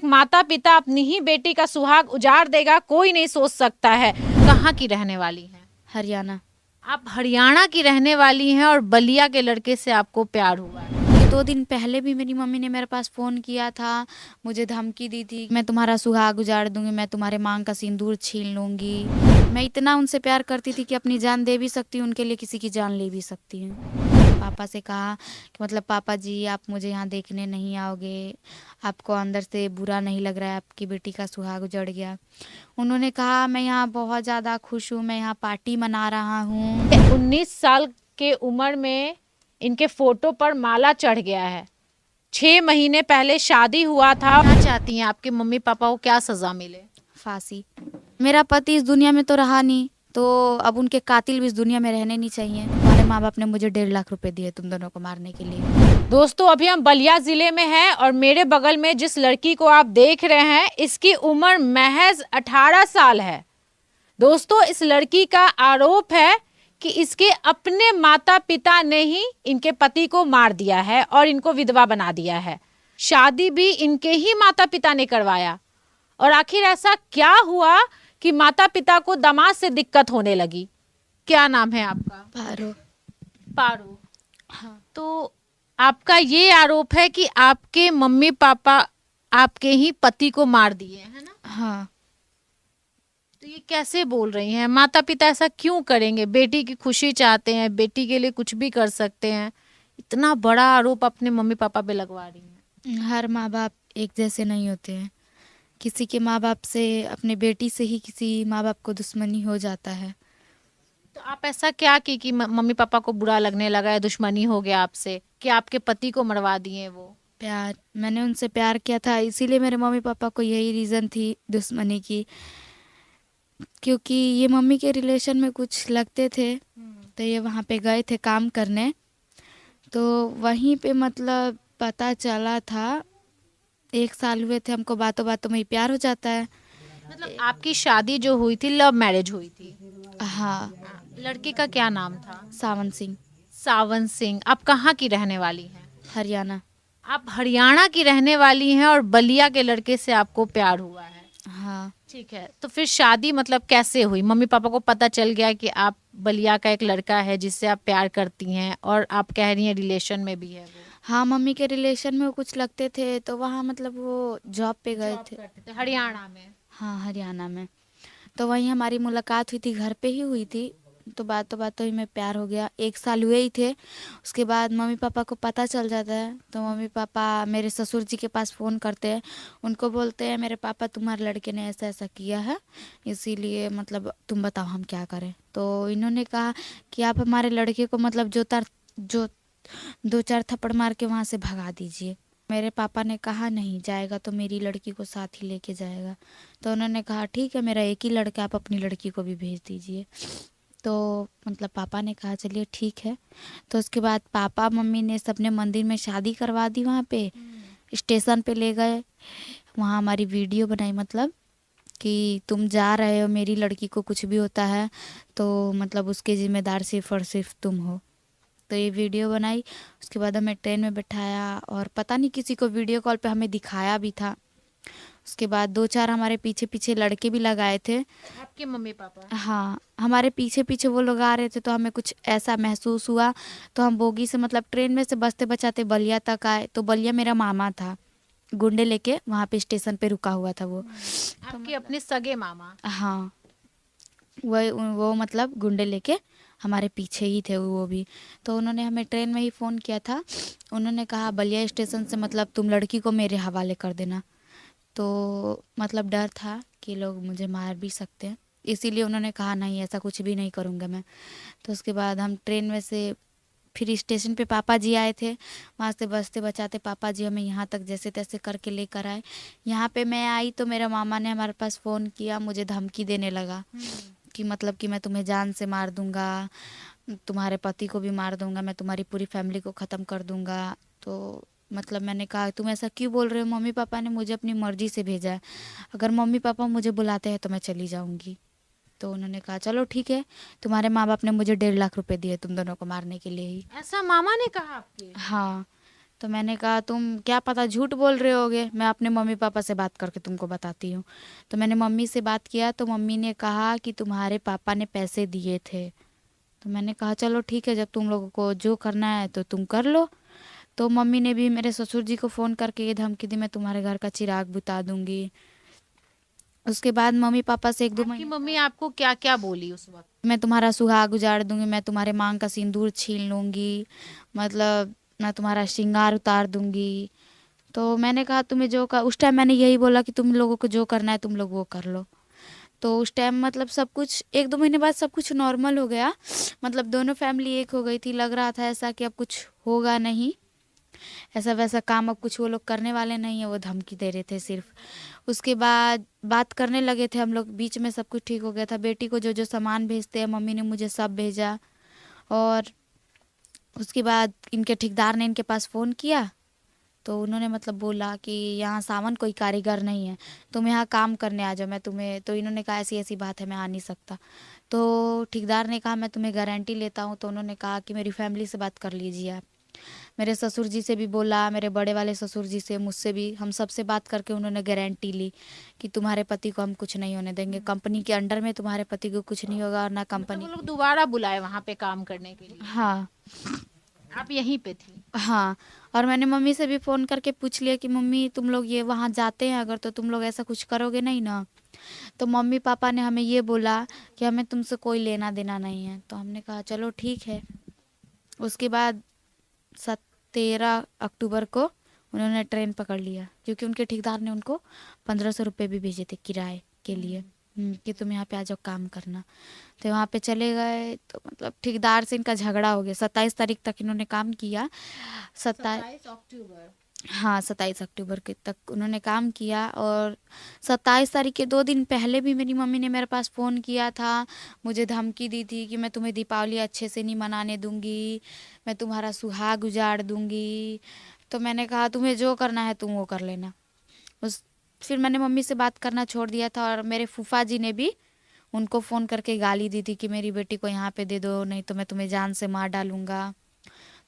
माता पिता अपनी ही बेटी का सुहाग उजाड़ देगा, कोई नहीं सोच सकता है। कहाँ की रहने वाली हैं? हरियाणा। आप हरियाणा की रहने वाली हैं और बलिया के लड़के से आपको प्यार हुआ है। ये 2 दिन पहले भी मेरी मम्मी ने मेरे पास फ़ोन किया था, मुझे धमकी दी थी, मैं तुम्हारा सुहाग उजाड़ दूंगी, मैं तुम्हारे मांग का सिंदूर छीन लूंगी। मैं इतना उनसे प्यार करती थी कि अपनी जान दे भी सकती हूँ उनके लिए, किसी की जान ले भी सकती हूँ। पापा से कहा कि मतलब पापा जी आप मुझे यहाँ देखने नहीं आओगे, आपको अंदर से बुरा नहीं लग रहा है आपकी बेटी का सुहाग उजड़ गया। उन्होंने कहा मैं यहाँ बहुत ज़्यादा खुश हूँ, मैं यहाँ पार्टी मना रहा हूँ। 19 साल के उम्र में इनके फोटो पर माला चढ़ गया है। 6 महीने पहले शादी हुआ था। क्या चाहती हैं आपके मम्मी पापा को क्या सजा मिले? फांसी। मेरा पति इस दुनिया में तो रहा नहीं, तो अब उनके कातिल भी इस दुनिया में रहने नहीं चाहिए। हमारे माँ बाप ने मुझे 1.5 लाख रुपए दिए तुम दोनों को मारने के लिए। दोस्तों अभी हम बलिया जिले में हैं और मेरे बगल में जिस लड़की को आप देख रहे हैं इसकी उम्र महज 18 साल है। दोस्तों इस लड़की का आरोप है कि इसके अपने माता पिता ने ही इनके पति को मार दिया है और इनको विधवा बना दिया है। शादी भी इनके ही माता पिता ने करवाया। और आखिर ऐसा क्या हुआ कि माता पिता को दामाद से दिक्कत होने लगी? क्या नाम है आपका? पारो। पारू। हाँ। तो आपका ये आरोप है कि आपके मम्मी पापा आपके ही पति को मार दिए, है ना? हाँ। तो ये कैसे बोल रही हैं? माता पिता ऐसा क्यों करेंगे? बेटी की खुशी चाहते हैं, बेटी के लिए कुछ भी कर सकते हैं। इतना बड़ा आरोप अपने मम्मी पापा पे लगवा रही हैं। हर माँ बाप एक जैसे नहीं होते हैं। किसी के माँ बाप से, अपने बेटी से ही किसी माँ बाप को दुश्मनी हो जाता है। तो आप ऐसा क्या की कि मम्मी पापा को बुरा लगने लगा है, दुश्मनी हो गया आपसे कि आपके पति को मरवा दिए वो? प्यार, मैंने उनसे प्यार किया था, इसीलिए मेरे मम्मी पापा को यही रीज़न थी दुश्मनी की। क्योंकि ये मम्मी के रिलेशन में कुछ लगते थे, तो ये वहाँ पे गए थे काम करने, तो वहीं पे मतलब पता चला था। 1 साल हुए थे हमको, बातों बातों में ही प्यार हो जाता है। मतलब आपकी शादी जो हुई थी लव मैरिज हुई थी? हाँ। लड़के का क्या नाम था? सावन सिंह। सावन सिंह। आप कहाँ की रहने वाली हैं? हरियाणा। आप हरियाणा की रहने वाली हैं और बलिया के लड़के से आपको प्यार हुआ है। हाँ। ठीक है, तो फिर शादी मतलब कैसे हुई? मम्मी पापा को पता चल गया कि आप बलिया का एक लड़का है जिससे आप प्यार करती हैं और आप कह रही हैं रिलेशन में भी है वो? हाँ, मम्मी के रिलेशन में वो कुछ लगते थे, तो वहाँ मतलब वो जॉब पे गए जॉब थे। करते थे हरियाणा में? हाँ, हरियाणा में। तो वहीं हमारी मुलाकात हुई थी, घर पे ही हुई थी। तो बातों बातों ही में प्यार हो गया। 1 साल हुए ही थे, उसके बाद मम्मी पापा को पता चल जाता है, तो मम्मी पापा मेरे ससुर जी के पास फ़ोन करते हैं। उनको बोलते हैं मेरे पापा तुम्हारे लड़के ने ऐसा ऐसा किया है, इसीलिए मतलब तुम बताओ हम क्या करें। तो इन्होंने कहा कि आप हमारे लड़के को मतलब जो 2-4 थप्पड़ मार के वहाँ से भगा दीजिए। मेरे पापा ने कहा नहीं, जाएगा तो मेरी लड़की को साथ ही लेके जाएगा। तो उन्होंने कहा ठीक है, मेरा एक ही लड़का, आप अपनी लड़की को भी भेज दीजिए। तो मतलब पापा ने कहा चलिए ठीक है। तो उसके बाद पापा मम्मी ने सबने मंदिर में शादी करवा दी। वहाँ पे स्टेशन पे ले गए, वहाँ हमारी वीडियो बनाई, मतलब कि तुम जा रहे हो, मेरी लड़की को कुछ भी होता है तो मतलब उसके जिम्मेदार सिर्फ और सिर्फ तुम हो। तो ये वीडियो बनाई। उसके बाद हमें ट्रेन में बिठाया और पता नहीं किसी को वीडियो कॉल पे हमें दिखाया भी था। उसके बाद 2-4 हमारे पीछे पीछे लड़के भी लगाए थे। आपके मम्मी पापा? हाँ, हमारे पीछे पीछे वो लोग आ रहे थे, तो हमें कुछ ऐसा महसूस हुआ। तो हम बोगी से मतलब ट्रेन में से बचते बचाते बलिया तक आए। तो बलिया मेरा मामा था, गुंडे लेके वहाँ पे स्टेशन पे रुका हुआ था वो। आपके अपने सगे मामा? हाँ, वो मतलब गुंडे लेके हमारे पीछे ही थे वो भी। तो उन्होंने हमें ट्रेन में ही फ़ोन किया था। उन्होंने कहा बलिया स्टेशन से मतलब तुम लड़की को मेरे हवाले कर देना। तो मतलब डर था कि लोग मुझे मार भी सकते हैं, इसीलिए उन्होंने कहा नहीं ऐसा कुछ भी नहीं करूँगा मैं। तो उसके बाद हम ट्रेन में से फिर स्टेशन पे पापा जी आए थे, वहाँ से बचते बचाते पापा जी हमें यहाँ तक जैसे तैसे करके लेकर आए। यहाँ पे मैं आई तो मेरा मामा ने हमारे पास फ़ोन किया, मुझे धमकी देने लगा कि मतलब कि मैं तुम्हें जान से मार दूंगा, तुम्हारे पति को भी मार दूंगा, मैं तुम्हारी पूरी फैमिली को ख़त्म कर दूंगा। तो मतलब मैंने कहा तुम ऐसा क्यों बोल रहे हो, मम्मी पापा ने मुझे अपनी मर्ज़ी से भेजा है, अगर मम्मी पापा मुझे बुलाते हैं तो मैं चली जाऊंगी। तो उन्होंने कहा चलो ठीक है, तुम्हारे माँ बाप ने मुझे 1.5 लाख रुपए दिए तुम दोनों को मारने के लिए ही। ऐसा मामा ने कहा आपके? हाँ। तो मैंने कहा तुम क्या पता झूठ बोल रहे होगे, मैं अपने मम्मी पापा से बात करके तुमको बताती हूँ। तो मैंने मम्मी से बात किया तो मम्मी ने कहा कि तुम्हारे पापा ने पैसे दिए थे। तो मैंने कहा चलो ठीक है, जब तुम लोगों को जो करना है तो तुम कर लो। तो मम्मी ने भी मेरे ससुर जी को फ़ोन करके ये धमकी दी, मैं तुम्हारे घर का चिराग बुता दूंगी। उसके बाद मम्मी पापा से 1-2 आपकी महीने मम्मी आपको क्या क्या बोली उस वक्त? मैं तुम्हारा सुहाग उजाड़ दूंगी, मैं तुम्हारे मांग का सिंदूर छीन लूंगी, मतलब मैं तुम्हारा श्रृंगार उतार दूंगी। तो मैंने कहा तुम्हें जो का उस टाइम मैंने यही बोला कि तुम लोगों को जो करना है तुम लोग वो कर लो। तो उस टाइम मतलब सब कुछ 1-2 महीने बाद सब कुछ नॉर्मल हो गया, मतलब दोनों फैमिली एक हो गई थी। लग रहा था ऐसा कि अब कुछ होगा नहीं, ऐसा वैसा काम अब कुछ वो लोग करने वाले नहीं है, वो धमकी दे रहे थे सिर्फ। उसके बाद बात करने लगे थे हम लोग, बीच में सब कुछ ठीक हो गया था। बेटी को जो जो सामान भेजते हैं मम्मी ने मुझे सब भेजा। और उसके बाद इनके ठेकेदार ने इनके पास फ़ोन किया तो उन्होंने मतलब बोला कि यहाँ सावन कोई कारीगर नहीं है, तुम यहाँ काम करने आ जाओ, मैं तुम्हें। तो इन्होंने कहा ऐसी ऐसी बात है, मैं आ नहीं सकता। तो ठेकेदार ने कहा मैं तुम्हें गारंटी लेता हूँ। तो उन्होंने कहा कि मेरी फैमिली से बात कर लीजिए आप। मेरे ससुर जी से भी बोला, मेरे बड़े वाले ससुर जी से, मुझसे भी, हम सब से बात करके उन्होंने गारंटी ली कि तुम्हारे पति को हम कुछ नहीं होने देंगे, कंपनी के अंडर में तुम्हारे पति को कुछ नहीं होगा और ना मतलब कंपनी। वो लोग दोबारा बुलाए वहां पे काम करने के लिए? हाँ आप यहीं पे थी? हाँ। और मैंने मम्मी से भी फ़ोन करके पूछ लिया कि मम्मी तुम लोग ये वहाँ जाते हैं अगर, तो तुम लोग ऐसा कुछ करोगे नहीं ना। तो मम्मी पापा ने हमें ये बोला कि हमें तुमसे कोई लेना देना नहीं है। तो हमने कहा चलो ठीक है। उसके बाद 17 अक्टूबर को उन्होंने ट्रेन पकड़ लिया, क्योंकि उनके ठेकेदार ने उनको 1500 रुपये भी भेजे थे किराए के लिए। कि तुम यहाँ पे आ जाओ काम करना। तो वहाँ पे चले गए तो मतलब ठेकेदार से इनका झगड़ा हो गया। 27 तारीख तक इन्होंने काम किया। 27 27 अक्टूबर। हाँ 27 अक्टूबर के तक उन्होंने काम किया। और 27 तारीख के 2 दिन पहले भी मेरी मम्मी ने मेरे पास फ़ोन किया था, मुझे धमकी दी थी कि मैं तुम्हें दीपावली अच्छे से नहीं मनाने दूंगी, मैं तुम्हारा सुहाग उजाड़ दूंगी। तो मैंने कहा तुम्हें जो करना है तुम वो कर लेना। उस फिर मैंने मम्मी से बात करना छोड़ दिया था। और मेरे फूफा जी ने भी उनको फ़ोन करके गाली दी थी कि मेरी बेटी को यहाँ पे दे दो, नहीं तो मैं तुम्हें जान से मार डालूंगा।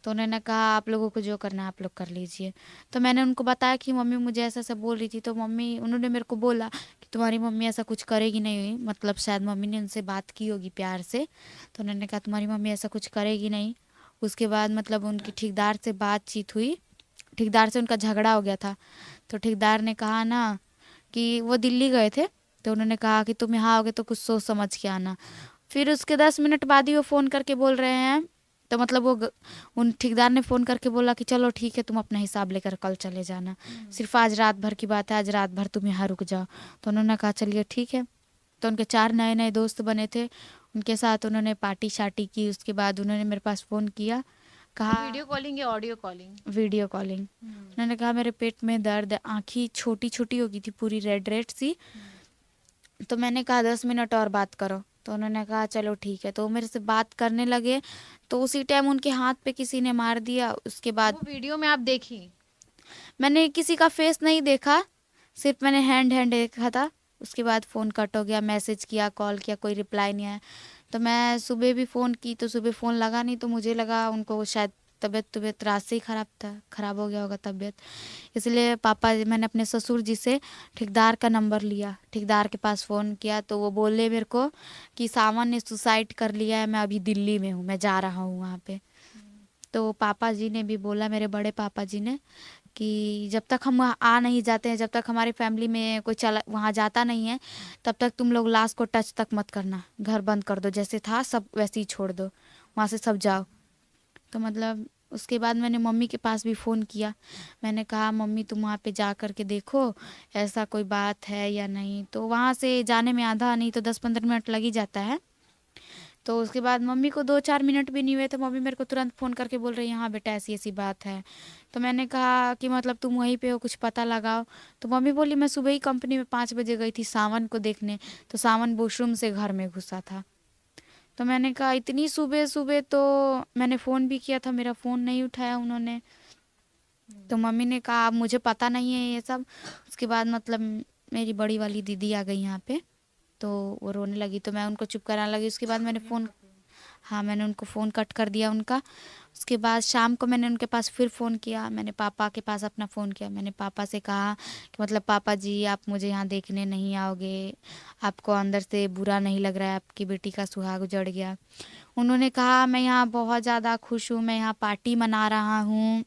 तो उन्होंने कहा आप लोगों को जो करना है आप लोग कर लीजिए। तो मैंने उनको बताया कि मम्मी मुझे ऐसा ऐसा बोल रही थी। तो मम्मी उन्होंने मेरे को बोला कि तुम्हारी मम्मी ऐसा कुछ करेगी नहीं, मतलब शायद मम्मी ने उनसे बात की होगी प्यार से। तो उन्होंने कहा तुम्हारी मम्मी ऐसा कुछ करेगी नहीं। उसके बाद मतलब उनकी ठेकेदार से बातचीत हुई, ठेकेदार से उनका झगड़ा हो गया था। तो ठेकेदार ने कहा ना कि वो दिल्ली गए थे, तो उन्होंने कहा कि तुम यहाँ आओगे तो कुछ सोच समझ के आना। फिर उसके 10 मिनट बाद ही वो फ़ोन करके बोल रहे हैं, तो मतलब उन ठेकेदार ने फ़ोन करके बोला कि चलो ठीक है तुम अपना हिसाब लेकर कल चले जाना, सिर्फ आज रात भर की बात है, आज रात भर तुम यहाँ रुक जाओ। तो उन्होंने कहा चलिए ठीक है। तो उनके 4 नए नए दोस्त बने थे, उनके साथ उन्होंने पार्टी शार्टी की। उसके बाद उन्होंने मेरे पास फ़ोन किया, कहा वीडियो कॉलिंग या ऑडियो कॉलिंग? Video calling. उन्होंने कहा मेरे पेट में दर्द है, आँखें छोटी छोटी हो गई थी पूरी रेड रेड सी। तो मैंने कहा 10 मिनट और बात करो। तो उन्होंने कहा चलो ठीक है। तो वो मेरे से बात करने लगे तो उसी टाइम उनके हाथ पे किसी ने मार दिया। उसके बाद वो वीडियो में आप देखी? मैंने किसी का फेस नहीं देखा, सिर्फ मैंने हैंड देखा था। उसके बाद फ़ोन कट हो गया, मैसेज किया, कॉल किया, कोई रिप्लाई नहीं आया। तो मैं सुबह भी फ़ोन की तो सुबह फ़ोन लगा नहीं, तो मुझे लगा उनको शायद तबीयत रात से ही ख़राब हो गया होगा तबीयत। इसलिए मैंने अपने ससुर जी से ठेकेदार का नंबर लिया, ठेकेदार के पास फ़ोन किया। तो वो बोले मेरे को कि सावन ने सुसाइड कर लिया है, मैं अभी दिल्ली में हूँ, मैं जा रहा हूँ वहाँ पे। तो पापा जी ने भी बोला, मेरे बड़े पापा जी ने, कि जब तक हम वहाँ आ नहीं जाते हैं, जब तक हमारी फैमिली में कोई चला वहाँ जाता नहीं है, तब तक तुम लोग लाश को टच तक मत करना, घर बंद कर दो, जैसे था सब वैसे ही छोड़ दो, वहाँ से सब जाओ। तो मतलब उसके बाद मैंने मम्मी के पास भी फ़ोन किया। मैंने कहा मम्मी तुम वहाँ पे जा कर के देखो ऐसा कोई बात है या नहीं। तो वहाँ से जाने में आधा नहीं तो 10-15 मिनट लग ही जाता है। तो उसके बाद मम्मी को 2-4 मिनट भी नहीं हुए तो मम्मी मेरे को तुरंत फ़ोन करके बोल रही है हाँ बेटा ऐसी ऐसी बात है। तो मैंने कहा कि मतलब तुम वहीं पे हो, कुछ पता लगाओ। तो मम्मी बोली मैं सुबह ही कंपनी में 5 बजे गई थी सावन को देखने, तो सावन वॉशरूम से घर में घुसा था। तो मैंने कहा इतनी सुबह सुबह, तो मैंने फ़ोन भी किया था, मेरा फ़ोन नहीं उठाया उन्होंने। तो मम्मी ने कहा अब मुझे पता नहीं है ये सब। उसके बाद मतलब मेरी बड़ी वाली दीदी आ गई यहाँ पे, तो वो रोने लगी तो मैं उनको चुप कराने लगी। उसके बाद मैंने फ़ोन, हाँ, मैंने उनको फ़ोन कट कर दिया उनका। उसके बाद शाम को मैंने उनके पास फिर फ़ोन किया, मैंने पापा के पास अपना फ़ोन किया। मैंने पापा से कहा कि मतलब पापा जी, आप मुझे यहाँ देखने नहीं आओगे? आपको अंदर से बुरा नहीं लग रहा है आपकी बेटी का सुहाग उजड़ गया? उन्होंने कहा मैं यहाँ बहुत ज़्यादा खुश हूँ, मैं यहाँ पार्टी मना रहा हूँ।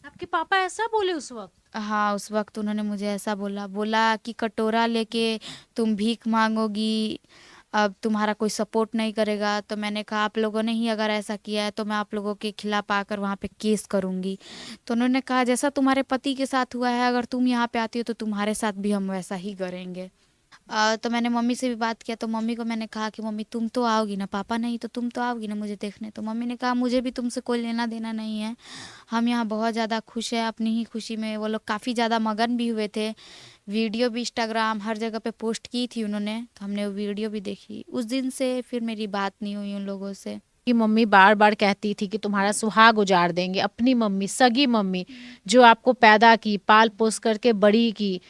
आपके पापा ऐसा बोले उस वक्त? हाँ, उस वक़्त उन्होंने मुझे ऐसा बोला, बोला कि कटोरा लेके तुम भीख माँगोगी, अब तुम्हारा कोई सपोर्ट नहीं करेगा। तो मैंने कहा आप लोगों ने ही अगर ऐसा किया है तो मैं आप लोगों के खिलाफ आकर वहाँ पे केस करूँगी। तो उन्होंने कहा जैसा तुम्हारे पति के साथ हुआ है, अगर तुम यहाँ पे आती हो तो तुम्हारे साथ भी हम वैसा ही करेंगे। तो मैंने मम्मी से भी बात किया, तो मम्मी को मैंने कहा कि मम्मी तुम तो आओगी ना, पापा नहीं तो तुम तो आओगी ना मुझे देखने? तो मम्मी ने कहा मुझे भी तुमसे कोई लेना देना नहीं है, हम यहाँ बहुत ज़्यादा खुश हैं अपनी ही खुशी में। वो लोग काफ़ी ज़्यादा मगन भी हुए थे, वीडियो भी इंस्टाग्राम हर जगह पे पोस्ट की थी उन्होंने, तो हमने वो वीडियो भी देखी। उस दिन से फिर मेरी बात नहीं हुई उन लोगों से। कि मम्मी बार बार कहती थी कि तुम्हारा सुहाग उजाड़ देंगे, अपनी मम्मी, सगी मम्मी जो आपको पैदा की, पाल पोस करके बड़ी की,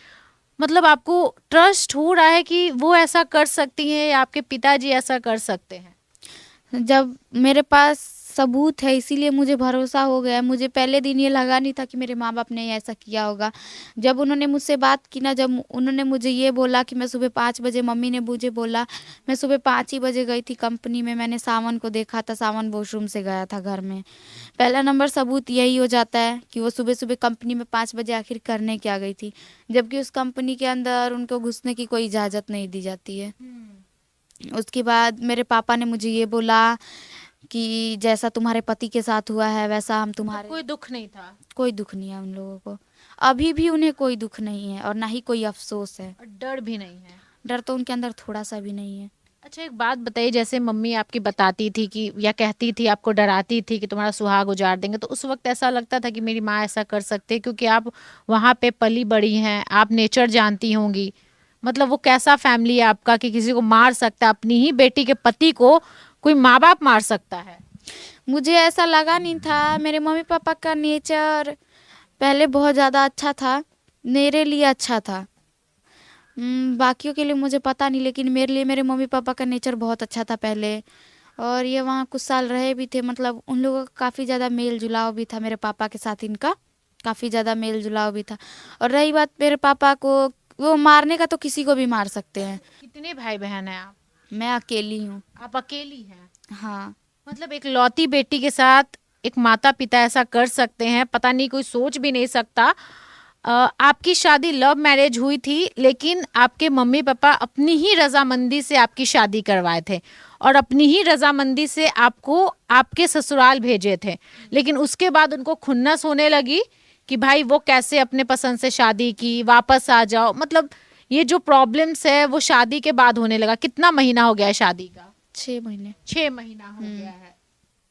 मतलब आपको ट्रस्ट हो रहा है कि वो ऐसा कर सकती हैं या आपके पिताजी ऐसा कर सकते हैं? जब मेरे पास सबूत है इसीलिए मुझे भरोसा हो गया है। मुझे पहले दिन ये लगा नहीं था कि मेरे माँ बाप ने ऐसा किया होगा। जब उन्होंने मुझसे बात की ना, जब उन्होंने मुझे ये बोला कि मैं सुबह 5 बजे, मम्मी ने मुझे बोला, मैं सुबह 5 ही बजे गई थी कंपनी में, मैंने सावन को देखा था, सावन वॉशरूम से गया था घर में। पहला नंबर सबूत यही हो जाता है कि वो सुबह सुबह कंपनी में 5 बजे आखिर करने क्या गई थी, जबकि उस कंपनी के अंदर उनको घुसने की कोई इजाज़त नहीं दी जाती है। उसके बाद मेरे पापा ने मुझे ये बोला कि जैसा तुम्हारे पति के साथ हुआ है वैसा हम तुम्हारे, कोई दुख नहीं था? कोई दुख नहीं है उन लोगों को, अभी भी उन्हें कोई दुख नहीं है और ना ही कोई अफसोस है। और डर भी नहीं है? डर तो उनके अंदर थोड़ा सा भी नहीं है। अच्छा, एक बात बताइए, जैसे मम्मी आपकी बताती थी कि या कहती थी, आपको डराती थी कि तुम्हारा सुहाग उजाड़ देंगे, तो उस वक्त ऐसा लगता था कि मेरी माँ ऐसा कर सकती है? क्योंकि आप वहाँ पे पली बड़ी हैं, आप नेचर जानती होंगी, मतलब वो कैसा फैमिली है आपका कि किसी को मार सकता है, अपनी ही बेटी के पति को कोई माँ बाप मार सकता है? मुझे ऐसा लगा नहीं था। मेरे मम्मी पापा का नेचर पहले बहुत ज़्यादा अच्छा था, मेरे लिए अच्छा था। बाकियों के लिए मुझे पता नहीं, लेकिन मेरे लिए मेरे मम्मी पापा का नेचर बहुत अच्छा था पहले। और ये वहाँ कुछ साल रहे भी थे, मतलब उन लोगों का काफ़ी ज़्यादा मेल जुलाव भी था, मेरे पापा के साथ इनका काफ़ी ज़्यादा मेल जुलाव भी था। और रही बात मेरे पापा को, वो मारने का तो किसी को भी मार सकते हैं। कितने भाई बहन हैं आप? मैं अकेली हूँ। आप अकेली हैं? हाँ। मतलब एक लौती बेटी के साथ एक माता पिता ऐसा कर सकते हैं, पता नहीं, कोई सोच भी नहीं सकता। आपकी शादी लव मैरिज हुई थी, लेकिन आपके मम्मी पापा अपनी ही रजामंदी से आपकी शादी करवाए थे और अपनी ही रजामंदी से आपको आपके ससुराल भेजे थे। लेकिन उसके बाद उनको खुन्नस होने लगी कि भाई वो कैसे अपने पसंद से शादी की, वापस आ जाओ। मतलब ये जो प्रॉब्लम्स है वो शादी के बाद होने लगा। कितना महीना हो गया है शादी का? 6 महीने। 6 महीना हो गया है।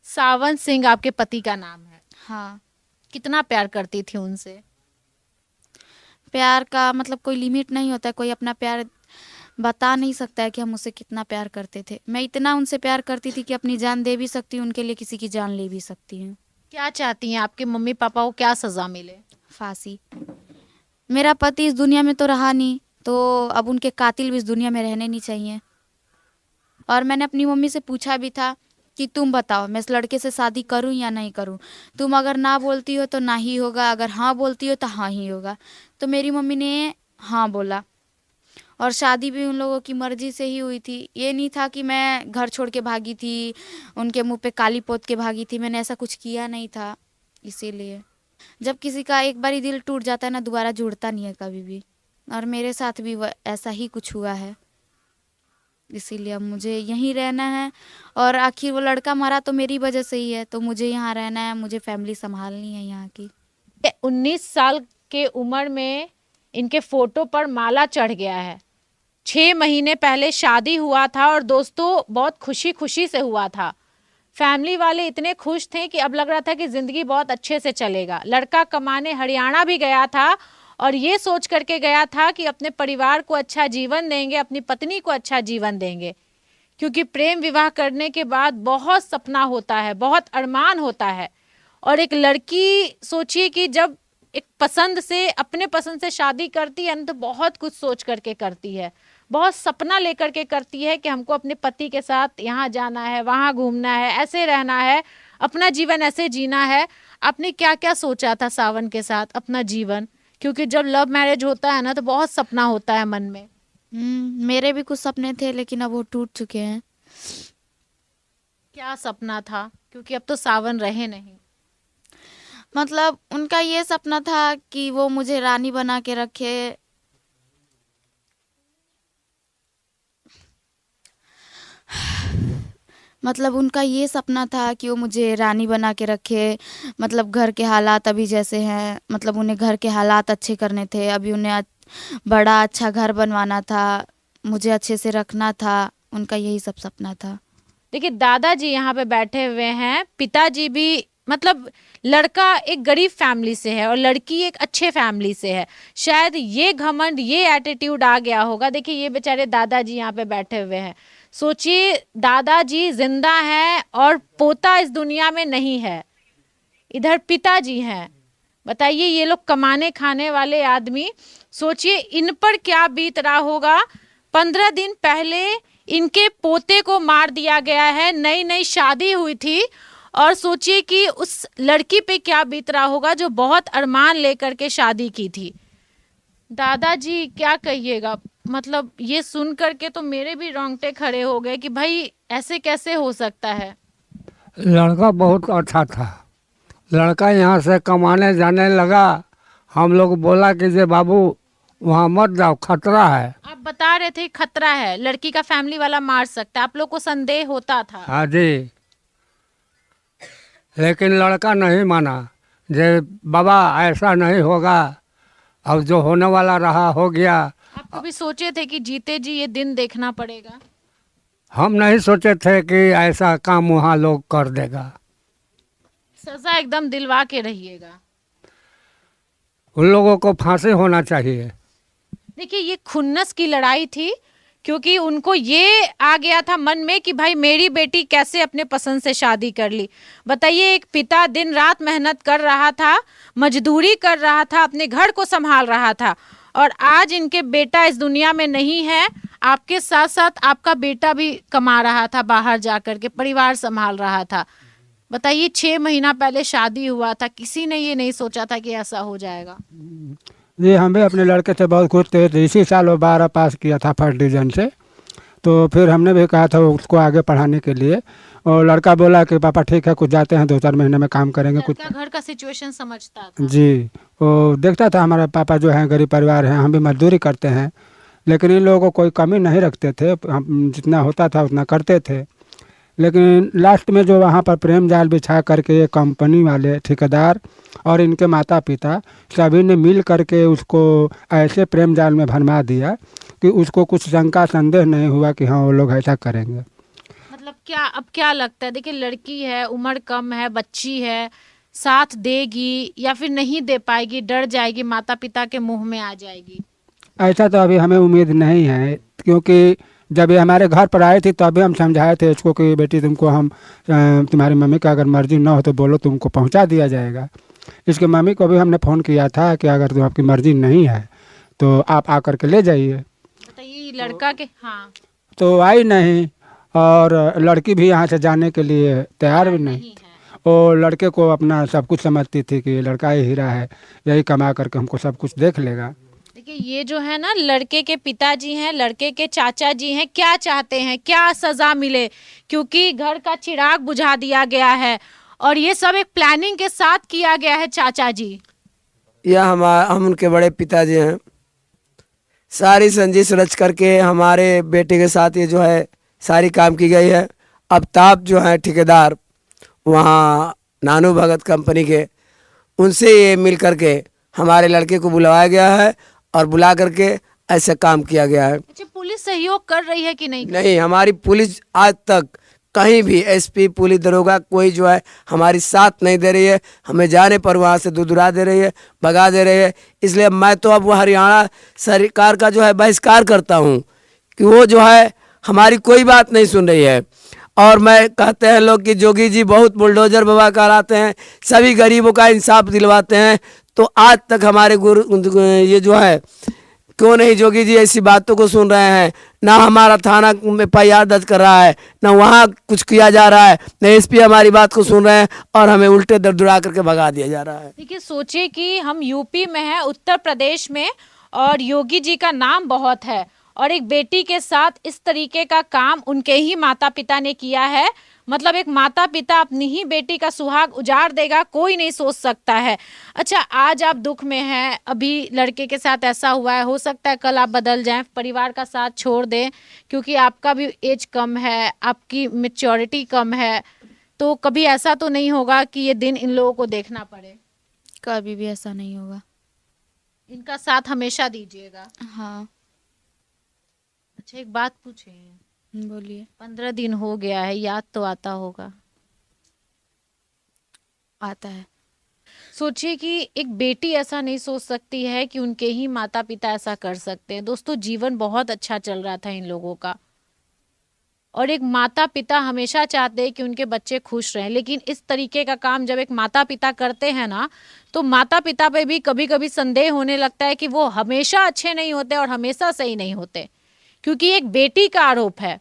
सावन सिंह आपके पति का नाम है। हाँ। कितना प्यार करती थी उनसे? प्यार का मतलब कोई लिमिट नहीं होता है, कोई अपना प्यार बता नहीं सकता है कि हम उससे कितना प्यार करते थे। मैं इतना उनसे प्यार करती थी कि अपनी जान दे भी सकती हूँ उनके लिए, किसी की जान ले भी सकती हूँ। क्या चाहती हैं आपके मम्मी पापा को क्या सजा मिले? फांसी। मेरा पति इस दुनिया में तो रहा नहीं, तो अब उनके कातिल भी इस दुनिया में रहने नहीं चाहिए। और मैंने अपनी मम्मी से पूछा भी था कि तुम बताओ मैं इस लड़के से शादी करूं या नहीं करूं? तुम अगर ना बोलती हो तो ना ही होगा, अगर हाँ बोलती हो तो हाँ ही होगा। तो मेरी मम्मी ने हाँ बोला और शादी भी उन लोगों की मर्जी से ही हुई थी। ये नहीं था कि मैं घर छोड़ के भागी थी, उनके मुंह पे काली पोत के भागी थी, मैंने ऐसा कुछ किया नहीं था। इसीलिए जब किसी का एक बार दिल टूट जाता है ना, दोबारा जुड़ता नहीं है कभी भी, और मेरे साथ भी ऐसा ही कुछ हुआ है। इसीलिए अब मुझे यहीं रहना है, और आखिर वो लड़का मरा तो मेरी वजह से ही है, तो मुझे यहाँ रहना है, मुझे फैमिली संभालनी है यहाँ की। 19 साल के उम्र में इनके फोटो पर माला चढ़ गया है। 6 महीने पहले शादी हुआ था और दोस्तों बहुत खुशी खुशी से हुआ था। फैमिली वाले इतने खुश थे कि अब लग रहा था कि जिंदगी बहुत अच्छे से चलेगा। लड़का कमाने हरियाणा भी गया था और ये सोच करके गया था कि अपने परिवार को अच्छा जीवन देंगे, अपनी पत्नी को अच्छा जीवन देंगे, क्योंकि प्रेम विवाह करने के बाद बहुत सपना होता है, बहुत अरमान होता है। और एक लड़की, सोचिए कि जब एक पसंद से, अपने पसंद से शादी करती है ना, तो बहुत कुछ सोच करके करती है, बहुत सपना लेकर के करती है कि हमको अपने पति के साथ यहाँ जाना है, वहाँ घूमना है, ऐसे रहना है, अपना जीवन ऐसे जीना है। आपने क्या क्या सोचा था सावन के साथ अपना जीवन? क्योंकि जब लव मैरिज होता है ना तो बहुत सपना होता है मन में। मेरे भी कुछ सपने थे लेकिन अब वो टूट चुके हैं। क्या सपना था? क्योंकि अब तो सावन रहे नहीं। मतलब उनका ये सपना था कि वो मुझे रानी बना के रखे। मतलब उनका ये सपना था कि वो मुझे रानी बना के रखे। मतलब घर के हालात अभी जैसे हैं, मतलब उन्हें घर के हालात अच्छे करने थे। अभी उन्हें बड़ा अच्छा घर बनवाना था, मुझे अच्छे से रखना था। उनका यही सब सपना था। देखिए दादाजी यहाँ पे बैठे हुए हैं, पिताजी भी, मतलब लड़का एक गरीब फैमिली से है और लड़की एक अच्छे फैमिली से है। शायद ये घमंड, ये एटीट्यूड आ गया होगा। देखिए ये बेचारे दादाजी यहाँ पे बैठे हुए हैं। सोचिए दादाजी जिंदा हैं और पोता इस दुनिया में नहीं है, इधर पिताजी हैं। बताइए ये लोग कमाने खाने वाले आदमी, सोचिए इन पर क्या बीत रहा होगा। 15 दिन पहले इनके पोते को मार दिया गया है, नई नई शादी हुई थी, और सोचिए कि उस लड़की पे क्या बीत रहा होगा जो बहुत अरमान लेकर के शादी की थी। दादाजी क्या कहिएगा? मतलब ये सुन करके तो मेरे भी रोंगटे खड़े हो गए कि भाई ऐसे कैसे हो सकता है। लड़का बहुत अच्छा था। लड़का यहाँ से कमाने जाने लगा। हम लोग बोला कि जे बाबू वहाँ मत जाओ, खतरा है। आप बता रहे थे खतरा है, लड़की का फैमिली वाला मार सकता है, आप लोग को संदेह होता था। हाँ जी, लेकिन लड़का नहीं माना। जे बाबा ऐसा नहीं होगा, अब जो होने वाला रहा हो गया। आप कभी सोचे थे कि जीते जी ये दिन देखना पड़ेगा? हम नहीं सोचे थे कि ऐसा काम वहाँ लोग कर देगा। सजा एकदम दिलवा के रहिएगा। उन लोगों को फांसी होना चाहिए। देखिए ये खुन्नस की लड़ाई थी, क्योंकि उनको ये आ गया था मन में कि भाई मेरी बेटी कैसे अपने पसंद से शादी कर ली। बताइए एक पिता दिन रात मेहनत कर रहा था, मजदूरी कर रहा था, अपने घर को संभाल रहा था, और आज इनके बेटा इस दुनिया में नहीं है। आपके साथ साथ आपका बेटा भी कमा रहा था, बाहर जा कर के परिवार संभाल रहा था। बताइए 6 महीना पहले शादी हुआ था, किसी ने ये नहीं सोचा था कि ऐसा हो जाएगा। जी, हम भी अपने लड़के से बहुत खुश थे। तो इसी साल वो 12 पास किया था फर्स्ट डिवीज़न से। तो फिर हमने भी कहा था उसको आगे पढ़ाने के लिए, और लड़का बोला कि पापा ठीक है, कुछ जाते हैं, 2-4 महीने में काम करेंगे। कुछ घर का सिचुएशन समझता था। जी, वो देखता था हमारे पापा जो हैं गरीब परिवार हैं, हम भी मजदूरी करते हैं, लेकिन इन लोगों को कोई कमी नहीं रखते थे। हम जितना होता था उतना करते थे। लेकिन लास्ट में जो वहाँ पर प्रेम जाल बिछा करके ये कंपनी वाले ठेकेदार और इनके माता पिता सभी ने मिल करके उसको ऐसे प्रेम जाल में भरमा दिया कि उसको कुछ शंका संदेह नहीं हुआ कि हाँ वो लोग ऐसा करेंगे। मतलब क्या, अब क्या लगता है? देखिए लड़की है, उम्र कम है, बच्ची है, साथ देगी या फिर नहीं दे पाएगी, डर जाएगी, माता पिता के मुंह में आ जाएगी? ऐसा तो अभी हमें उम्मीद नहीं है, क्योंकि जब ये हमारे घर पर आई थी तो अभी हम समझाए थे इसको कि बेटी तुमको हम तुम्हारी मम्मी का अगर मर्जी ना हो तो बोलो, तुमको पहुंचा दिया जाएगा। इसके मम्मी को भी हमने फ़ोन किया था कि अगर तुम आपकी मर्जी नहीं है तो आप आकर के ले जाइए। बताइए लड़का के, हाँ, तो आई नहीं, और लड़की भी यहाँ से जाने के लिए तैयार भी नहीं। और लड़के को अपना सब कुछ समझती थी कि लड़का ही हीरा है, यही कमा करके हमको सब कुछ देख लेगा। देखिए ये जो है ना, लड़के के पिताजी हैं, लड़के के चाचा जी हैं, क्या चाहते हैं, क्या सजा मिले? क्योंकि घर का चिराग बुझा दिया गया है और ये सब एक प्लानिंग के साथ किया गया है। चाचा जी, यह हम उनके बड़े पिताजी हैं। सारी संजीश रच करके हमारे बेटे के साथ ये जो है सारी काम की गई है। आफ्ताब जो है ठेकेदार वहाँ नानू भगत कंपनी के, उनसे ये मिल करके हमारे लड़के को बुलवाया गया है और बुला करके ऐसा काम किया गया है। अच्छा, पुलिस सहयोग कर रही है कि नहीं? नहीं, हमारी पुलिस आज तक कहीं भी एसपी, पुलिस, दरोगा कोई जो है हमारी साथ नहीं दे रही है। हमें जाने पर वहाँ से दुदुरा दे रही है, भगा दे रही है। इसलिए मैं तो अब हरियाणा सरकार का जो है बहिष्कार करता हूँ कि वो जो है हमारी कोई बात नहीं सुन रही है। और मैं कहते हैं लोग कि जोगी जी बहुत बुलडोजर बाबा कहलाते हैं, सभी गरीबों का इंसाफ दिलवाते हैं। तो आज तक हमारे गुरु ये जो है क्यों नहीं जोगी जी ऐसी बातों को सुन रहे हैं। ना हमारा थाना में एफआईआर दर्ज कर रहा है, ना वहाँ कुछ किया जा रहा है, ना एसपी हमारी बात को सुन रहे हैं और हमें उल्टे दरदुरा करके भगा दिया जा रहा है। देखिए, सोचिए कि हम यूपी में हैं, उत्तर प्रदेश में, और योगी जी का नाम बहुत है, और एक बेटी के साथ इस तरीके का काम उनके ही माता पिता ने किया है। मतलब एक माता पिता अपनी ही बेटी का सुहाग उजाड़ देगा, कोई नहीं सोच सकता है। अच्छा, आज आप दुख में हैं, अभी लड़के के साथ ऐसा हुआ है, हो सकता है कल आप बदल जाएं, परिवार का साथ छोड़ दें, क्योंकि आपका भी एज कम है, आपकी मैच्योरिटी कम है, तो कभी ऐसा तो नहीं होगा कि ये दिन इन लोगों को देखना पड़े? कभी भी ऐसा नहीं होगा। इनका साथ हमेशा दीजिएगा। हाँ, अच्छा, एक बात पूछे, बोलिए। 15 दिन हो गया है, याद तो आता होगा? आता है। सोचिए कि एक बेटी ऐसा नहीं सोच सकती है कि उनके ही माता पिता ऐसा कर सकते हैं। दोस्तों, जीवन बहुत अच्छा चल रहा था इन लोगों का, और एक माता पिता हमेशा चाहते हैं कि उनके बच्चे खुश रहें, लेकिन इस तरीके का काम जब एक माता पिता करते हैं ना, तो माता पिता पे भी कभी कभी संदेह होने लगता है कि वो हमेशा अच्छे नहीं होते और हमेशा सही नहीं होते, क्योंकि एक बेटी का आरोप है।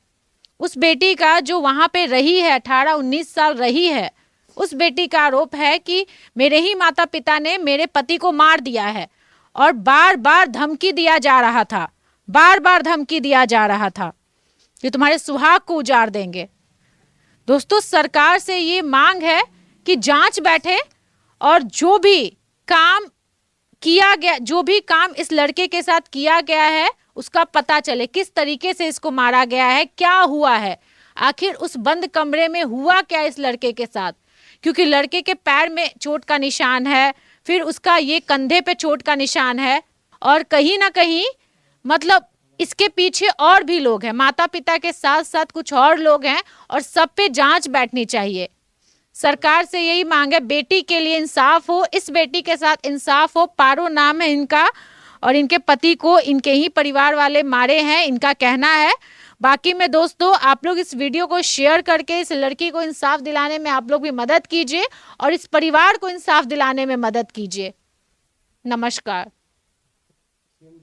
उस बेटी का जो वहाँ पे रही है, 18-19 साल रही है, उस बेटी का आरोप है कि मेरे ही माता पिता ने मेरे पति को मार दिया है, और बार बार धमकी दिया जा रहा था, बार बार धमकी दिया जा रहा था कि तुम्हारे सुहाग को उजाड़ देंगे। दोस्तों, सरकार से ये मांग है कि जांच बैठे और जो भी काम किया गया, जो भी काम इस लड़के के साथ किया गया है, उसका पता चले, किस तरीके से इसको मारा गया है, क्या हुआ है, आखिर उस बंद कमरे में हुआ क्या इस लड़के के साथ। क्योंकि लड़के के पैर में चोट का निशान है, फिर उसका ये कंधे पे चोट का निशान है, और कहीं ना कहीं मतलब इसके पीछे और भी लोग हैं, माता पिता के साथ साथ कुछ और लोग हैं, और सब पे जांच बैठनी चाहिए। सरकार से यही मांग है, बेटी के लिए इंसाफ हो, इस बेटी के साथ इंसाफ हो। पारो नाम है इनका, और इनके पति को इनके ही परिवार वाले मारे हैं, इनका कहना है। बाकी में दोस्तों, आप लोग इस वीडियो को शेयर करके इस लड़की को इंसाफ दिलाने में आप लोग भी मदद कीजिए, और इस परिवार को इंसाफ दिलाने में मदद कीजिए। नमस्कार।